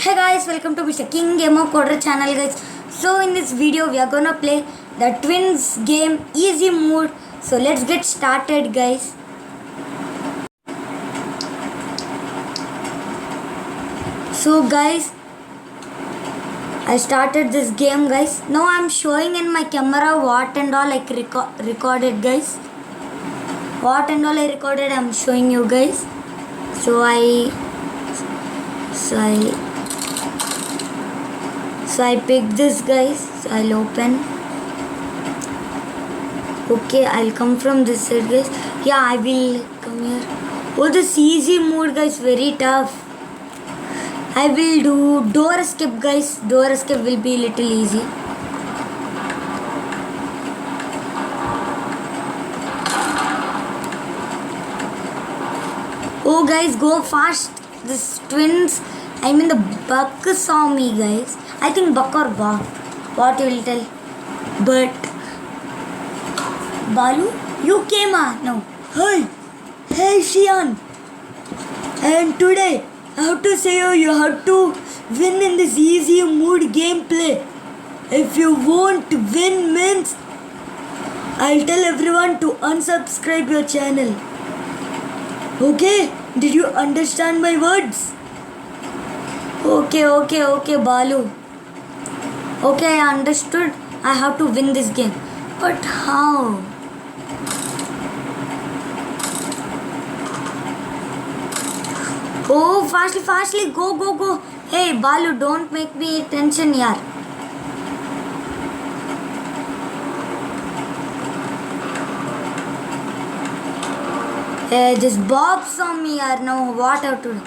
Hey guys, welcome to Mr. King Gamer Coder channel guys. So in this video we are gonna play the twins game easy mode. So let's get started guys. So guys, I started this game guys. Now I'm showing in my camera what and all I recorded guys. What and all I recorded I'm showing you guys. So I picked this guys. So I'll open. Okay, I'll come from this side guys. Yeah, I will come here. Oh, this easy mode guys, very tough. I will do door escape guys. Door escape will be little easy. Oh guys, go fast. This twins, I mean the Buck saw me guys. I think Buck or Bob. What you will tell? But Balu, you came no. Hey Shian. And today I have to say you have to win in this easy mode gameplay. If you won't win means I'll tell everyone to unsubscribe your channel. Okay? Did you understand my words? Okay, Balu. Okay, I understood. I have to win this game. But how? Oh, fastly, go. Hey, Balu, don't make me tension, yaar. Hey, this Bob saw me, yaar. Now, what have to do?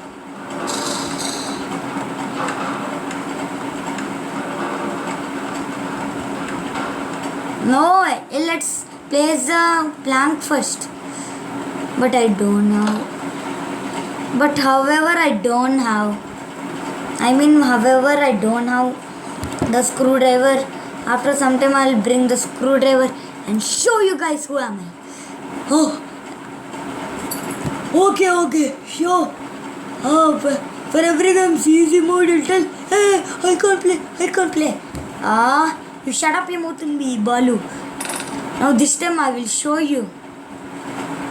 No, let's place the plank first. But I don't know. But however, I don't have the screwdriver. After some time, I'll bring the screwdriver and show you guys who am I. Oh, okay, sure. For every game, easy mode, you'll tell, hey, I can't play. You shut up your mouth and be Balu. Now this time I will show you.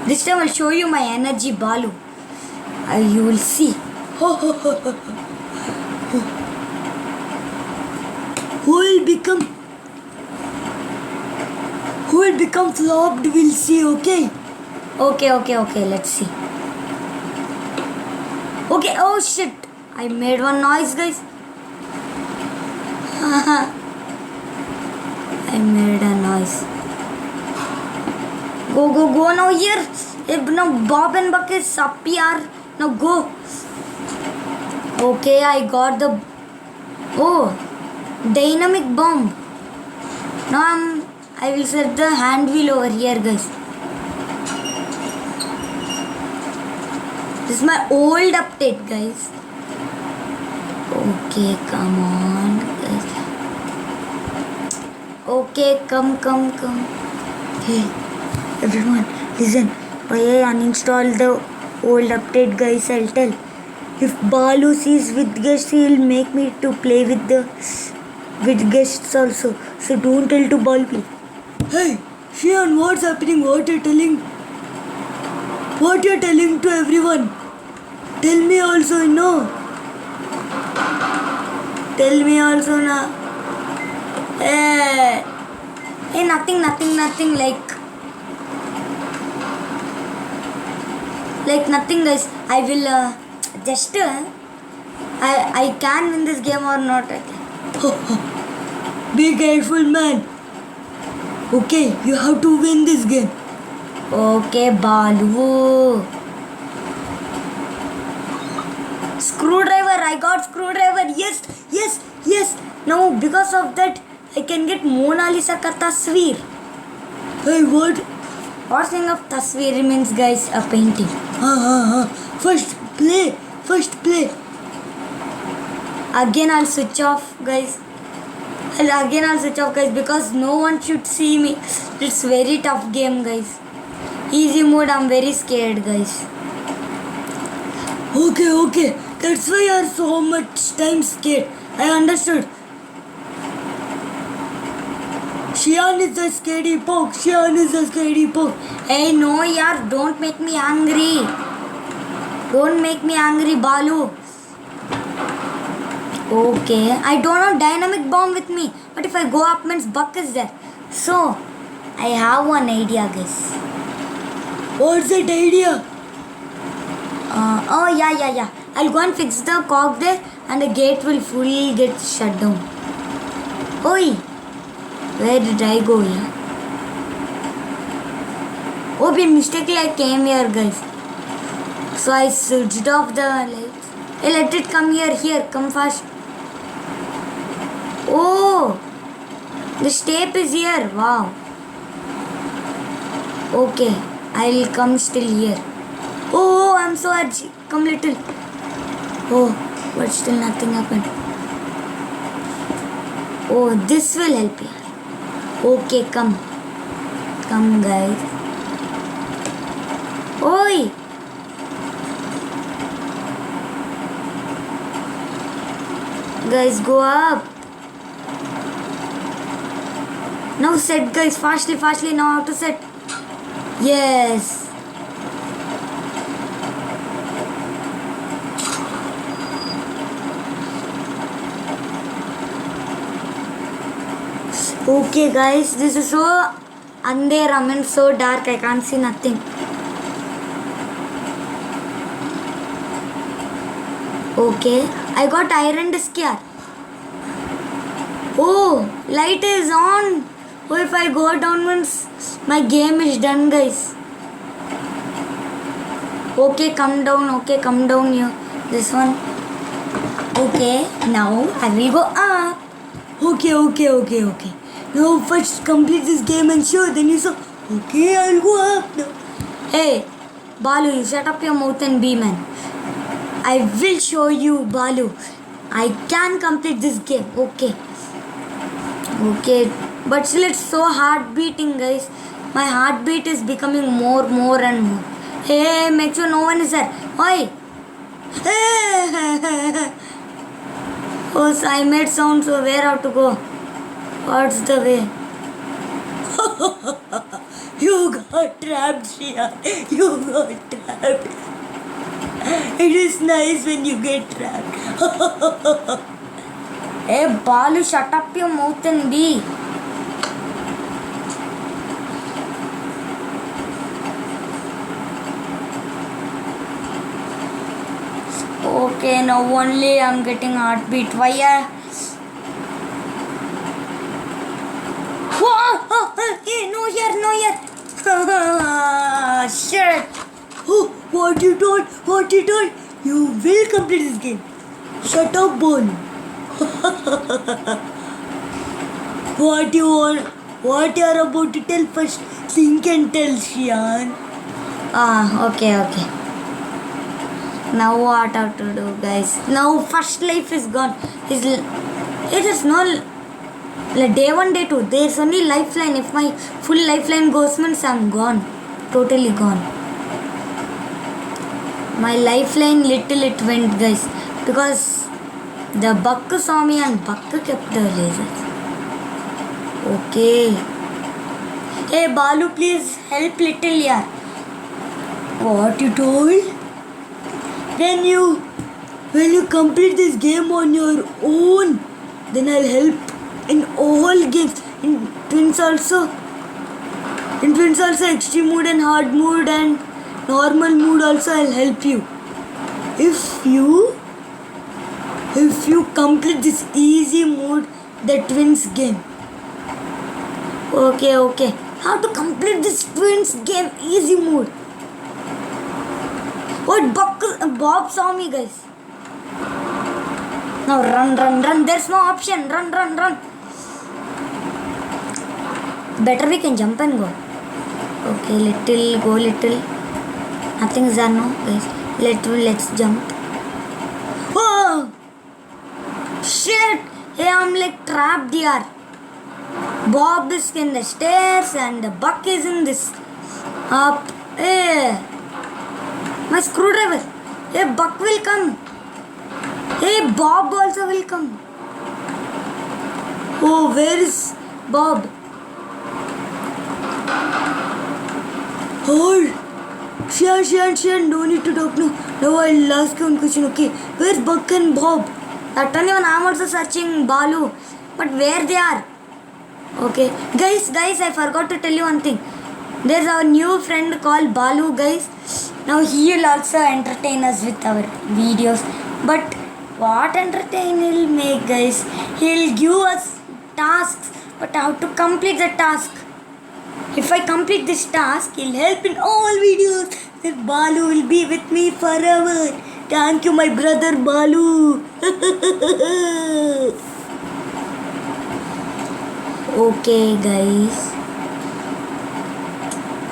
This time I'll show you my energy, Balu. You will see. Who will become flopped, we'll see, okay? Okay, let's see. Okay, oh shit. I made one noise, guys. I made a noise. Go now here. Now Bob and Buck is up here. Now go. Okay, I got the dynamic bomb. Now I will set the hand wheel over here, guys. This is my old update, guys. Okay, come on, guys. Okay, come. Hey, everyone, listen. Why I uninstall the old update, guys? I'll tell. If Balu sees with guests, he'll make me to play with guests also. So don't tell to Balu. Hey, Shian, what's happening? What you're telling? What you're telling to everyone? Tell me also, no. Tell me also, na. Hey, nothing. Like nothing, guys. I will just I can win this game or not. Be careful, man. Okay, you have to win this game. Okay, Balu. Screwdriver, I got screwdriver. Yes. Now because of that, I can get Mona Lisa ka tasveer. Hey, what? What's saying of tasveer means, guys, a painting. First play. Again I'll switch off, guys. Because no one should see me. It's very tough game, guys. Easy mode, I'm very scared, guys. Okay. That's why you are so much time scared. I understood. Shian is the scaredy pog. Shian is the scaredy pog. Hey, no, yaar. Don't make me angry. Don't make me angry, Balu. Okay. I don't have dynamic bomb with me. But if I go up, means Buck is there. So, I have one idea, guys. What's that idea? Oh, yeah. I'll go and fix the cock there and the gate will fully get shut down. Oi! Where did I go here? Oh, by mistakenly I came here, guys. So I switched off the lights. Hey, let it come here. Here, come fast. Oh! The step is here. Wow. Okay, I'll come still here. Oh, I'm so urged. Come little. Oh, but still nothing happened. Oh, this will help you. Okay, come. Come, guys. Oi! Guys, go up. Now set, guys. Fastly. Now how to set. Yes. Okay, guys. This is so andhera, I mean so dark. I can't see nothing. Okay. I got iron disc here. Oh, light is on. Oh, if I go down means my game is done, guys. Okay, come down here. This one. Okay, now I will go up. Okay. Now first complete this game and show. Then you say, okay, I'll go up now. Hey, Balu, you shut up your mouth and be man. I will show you, Balu. I can complete this game. Okay. But still it's so heart beating, guys. My heartbeat is becoming more and more. Hey, make sure no one is there. Oi! Oh, so I made sound, so where have to go? What's the way? You got trapped, Shia. You got trapped. It is nice when you get trapped. Hey, Balu, shut up your mouth and be. Okay, now only I'm getting heartbeat. Why? Hey, no here. Shit. Oh, what you told? You will complete this game. Shut up, Bone. What you want? What you are about to tell first? Think and tell, Shian. Okay. Now what have to do, guys? Now first life is gone. It is no day 1, day 2. There's only lifeline. If my full lifeline goes, means I'm gone. Totally gone. My lifeline little it went, guys. Because the Buck saw me and Buck kept the lasers. Okay. Hey, Balu, please help little here. What you told? When you complete this game on your own, then I'll help in all games. In Twins also, extreme mode and hard mode and normal mode also I'll help you. If you complete this easy mode, the Twins game. Okay. How to complete this Twins game easy mode? What Bob saw me, guys. Now run. There's no option. Run. Better we can jump and go. Okay, go little. Nothing's there now, guys. Let's jump. Oh! Shit! Hey, I'm like trapped here. Bob is in the stairs and the Buck is in this up. Hey! My screwdriver. Hey, Buck will come. Hey, Bob also will come. Oh, where is Bob? Hold. Shan, no need to talk now. Now I'll ask you one question, okay? Where's Buck and Bob? That time even I'm also searching Balu. But where they are? Okay. Guys, I forgot to tell you one thing. There's our new friend called Balu, guys. Now he'll also entertain us with our videos. But what entertain he'll make, guys? He'll give us tasks, but how to complete the task. If I complete this task, he'll help in all videos. Then Balu will be with me forever. Thank you, my brother Balu. Okay, guys.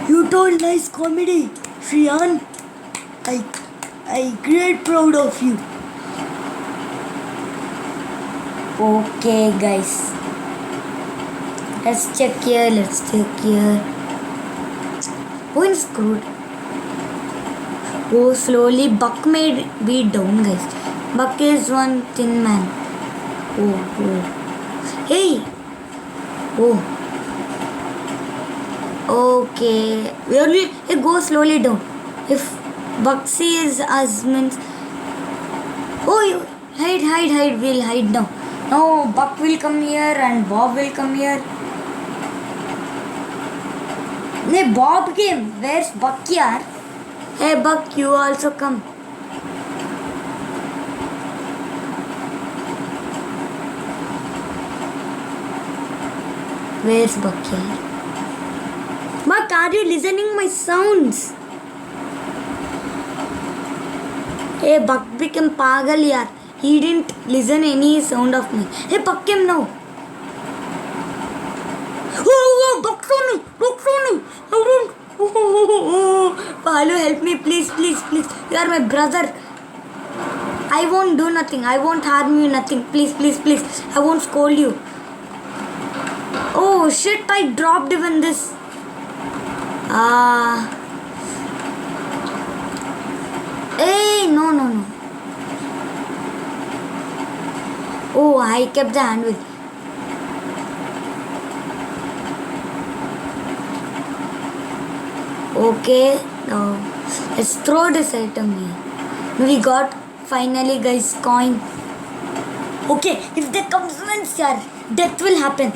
You told nice comedy, Shriyan. I great proud of you. Okay, guys. Let's check here. Oh, it's screwed. Oh, slowly Buck may be down, guys. Buck is one thin man. Oh. Hey. Oh. Okay. It goes slowly down. If Buck sees us means. Oh, hide. We'll hide now. No, Buck will come here and Bob will come here. No, Bob came. Where's Buck here? Hey Buck, you also come. Where's Buck here? Buck, are you listening my sounds? Hey, Buck became pagal yaar. He didn't listen any sound of me. Hey, Buck came now. Oh, Buck saw me. I don't. Balu, help me, please. You are my brother. I won't do nothing. I won't harm you, nothing. Please. I won't scold you. Oh, shit, I dropped even this. Hey, no. Oh, I kept the handle. Okay, now let's throw this item here. We got finally, guys, coin. Okay, if there comes once, death will happen.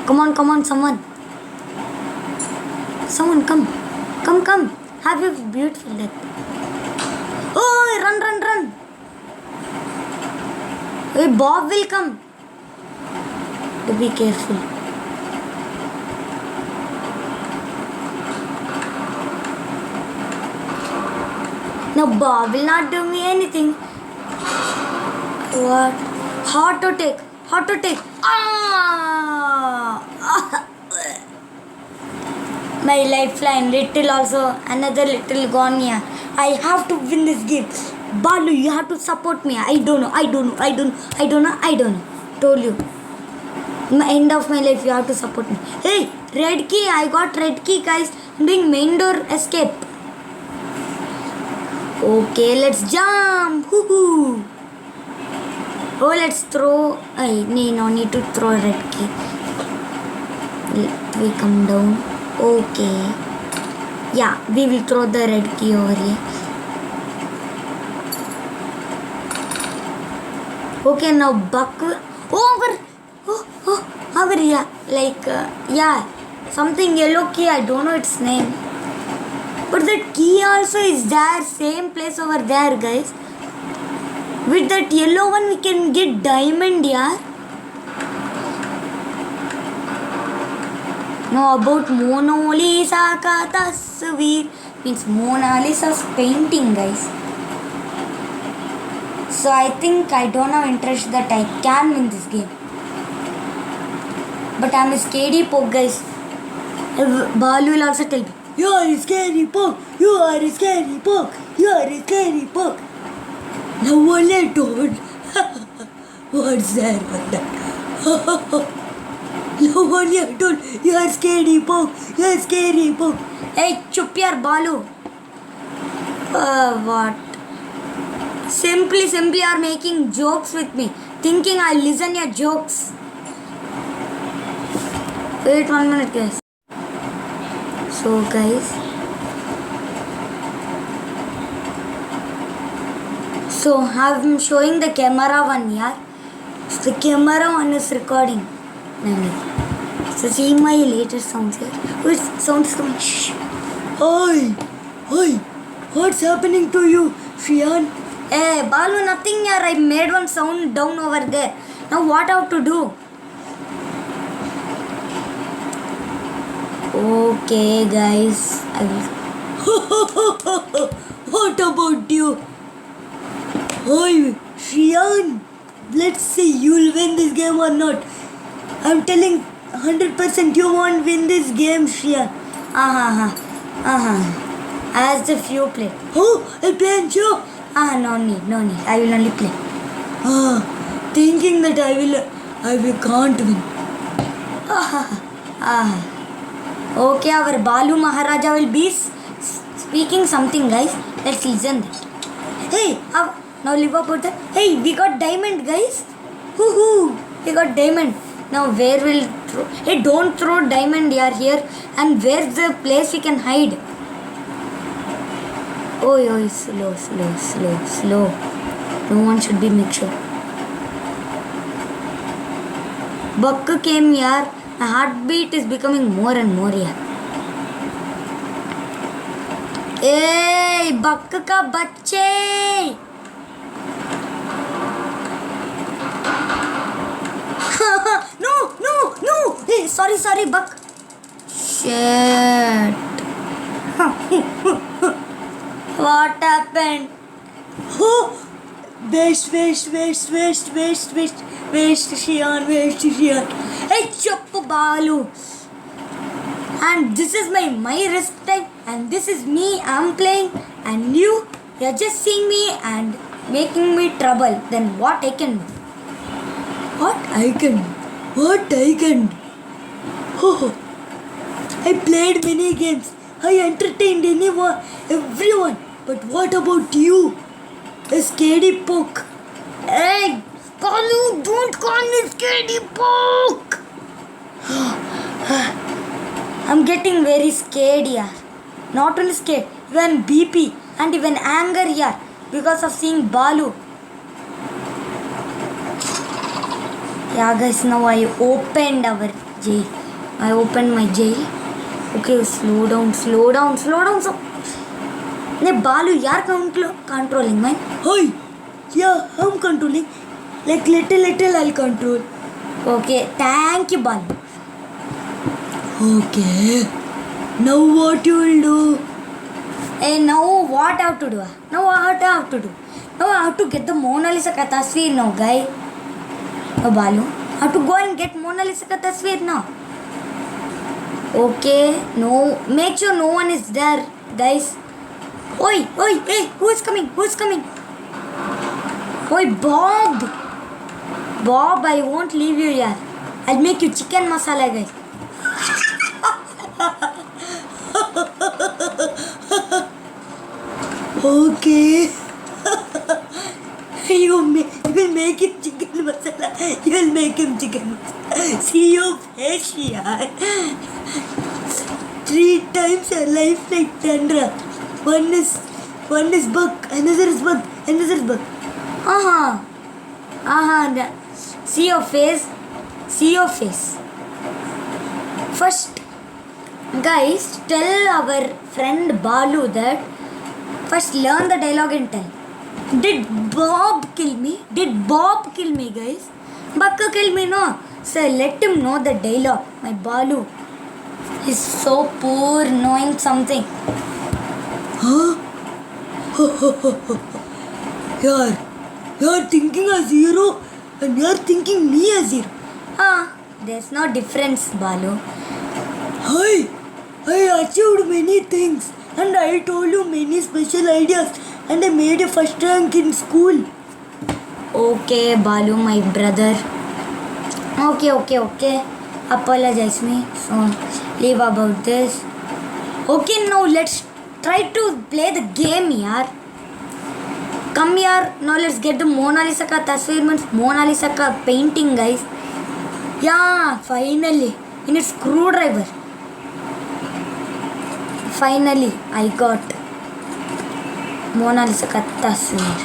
Come on, someone. Someone come. Have a beautiful death. Oh, run. Hey, Bob will come. To be careful. Now Bob will not do me anything. What? Hot to take. My lifeline, little also, another little gone here. I have to win this game. Balu, you have to support me. I don't know. Told you. In the end of my life, you have to support me. Hey, red key. I got red key, guys. I'm doing main door escape. Okay, let's jump. Woohoo. Oh, let's throw. No need to throw red key. We come down. Okay. Yeah, we will throw the red key over here. Okay, now Buck. Over here. Something yellow key. I don't know its name. But that key also is there. Same place over there, guys. With that yellow one, we can get diamond, yeah. Now about Mona Lisa ka tasveer means Mona Lisa's painting, guys. So I think I don't have interest that I can win this game. But I'm a scary poke, guys. Balu will also tell me, you are a scary poke. Now only told. What's there on that? No only I told you are scary poke. Hey, chup yaar, Balu. What? Simply are making jokes with me, thinking I'll listen your jokes. Wait 1 minute, guys. So, guys. So, I'm showing the camera one here. So, the camera one is recording. So, see my latest sounds here. Which sound is coming? Shh. Oi! What's happening to you, Shian? Hey, Balu, nothing here. I made one sound down over there. Now what I have to do? Okay, guys. I will. What about you? Oi, Shian. Let's see, you'll win this game or not. I'm telling 100% you won't win this game, Shian. As the few play. Oh, I'll play and show. No need. I will only play. Thinking that I can't win. Okay, our Balu Maharaja will be speaking something, guys. Let's listen that. Hey, now leave about that. Hey, we got diamond, guys. Woohoo! We got diamond. Now where will throw? Hey, don't throw diamond here. And where's the place we can hide? Oh, slow. No one should be mixture. Buck came here. My heartbeat is becoming more and more here. Hey, Buck ka bacche! No! Hey, sorry, Buck. Shit. What happened? Oh, waste, Shian. Hey, chup, Balu. And this is my rest time, and this is me. I'm playing, and you're just seeing me and making me trouble. Then what I can do? What I can do? Oh, I played many games. I entertained everyone. But what about you? A scaredy poke. Hey, Balu, don't call me scaredy poke. I'm getting very scared here. Not only scared, even BP and even anger here because of seeing Balu. Yeah, guys, now I opened our jail. I opened my jail. Okay, slow down. So, Balu, you're controlling mine. Hey, yeah, I'm controlling. Like little I'll control. Okay, thank you, Balu. Okay, now what you will do? Hey, now what I have to do? Now I have to get the Mona Lisa ka tasveer now, guy. Oh, Balu, I have to go and get Mona Lisa ka tasveer now. Okay, no, make sure no one is there, guys. Oi, hey, who is coming? Oi, Bob, I won't leave you here. I'll make you chicken masala, guys. Okay. You will make him chicken masala. You will make him chicken masala. See your face here. 3 times your life like Tandra. One is Buck, another is Buck. See your face. First, guys, tell our friend Balu that first learn the dialogue and tell. Did Bob kill me, guys? Buck kill me, no? So let him know the dialogue. My Balu is so poor knowing something. Huh? You're thinking as hero and you're thinking me as hero. There's no difference, Balu. I achieved many things and I told you many special ideas and I made a first rank in school. Okay, Balu, my brother. Okay. Apologize me. So, leave about this. Okay, now let's try to play the game, yaar. Come here. Now let's get the Mona Lisa ka tasveer means Mona Lisa ka painting, guys. Yeah, finally. In a screwdriver. Finally, I got Mona Lisa ka tasveer.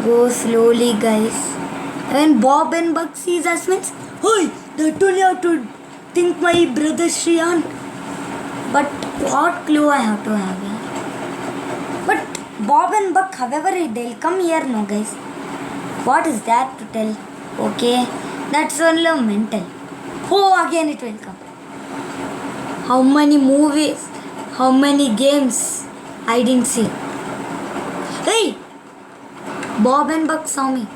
Go slowly, guys. When Bob and Buck sees us means, hey, that only have to think my brother Shriyan. But what clue I have to have here? But Bob and Buck, however, they'll come here, no, guys. What is that to tell? Okay, that's only mental. Oh, again it will come. How many movies? How many games? I didn't see. Hey! Bob and Buck saw me.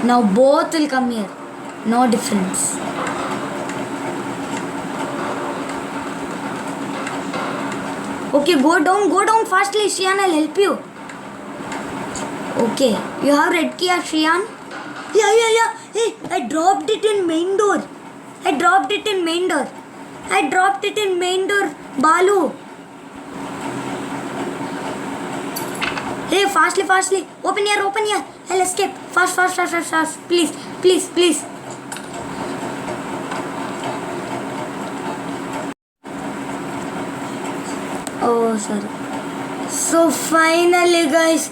Now both will come here. No difference. Okay, go down fastly, Shriyan, I'll help you. Okay, you have red key, Shriyan? Yeah. Hey, I dropped it in main door. Balu. Hey, fastly. Open here. I'll escape. Fast. Please. Oh, sorry. So finally, guys,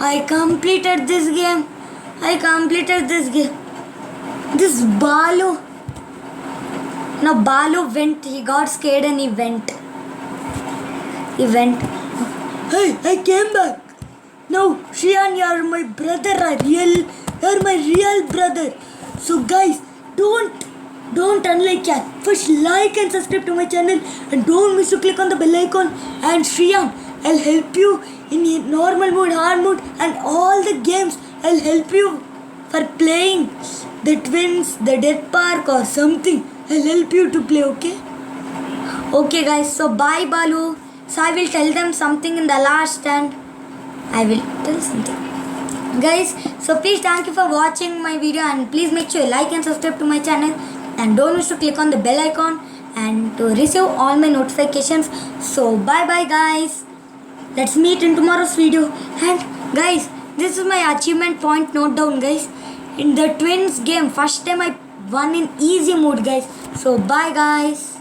I completed this game. This Balu. Now Balu went. He got scared and he went. Hey, I came back. Now, Shriyan, you're my brother. You're my real brother. So, guys, don't unlike yet. First, like and subscribe to my channel, and don't miss to click on the bell icon. And Shriyan, I'll help you in normal mode, hard mode, and all the games. I'll help you for playing the Twins, the Death Park, or something. I'll help you to play. Okay, guys. So, bye, Balu. So I will tell them something in the last, and I will tell something. Guys, so please thank you for watching my video, and please make sure you like and subscribe to my channel, and don't miss to click on the bell icon and to receive all my notifications. So bye guys. Let's meet in tomorrow's video. And guys, this is my achievement point. Note down, guys. In the Twins game, first time I won in easy mode, guys. So bye guys.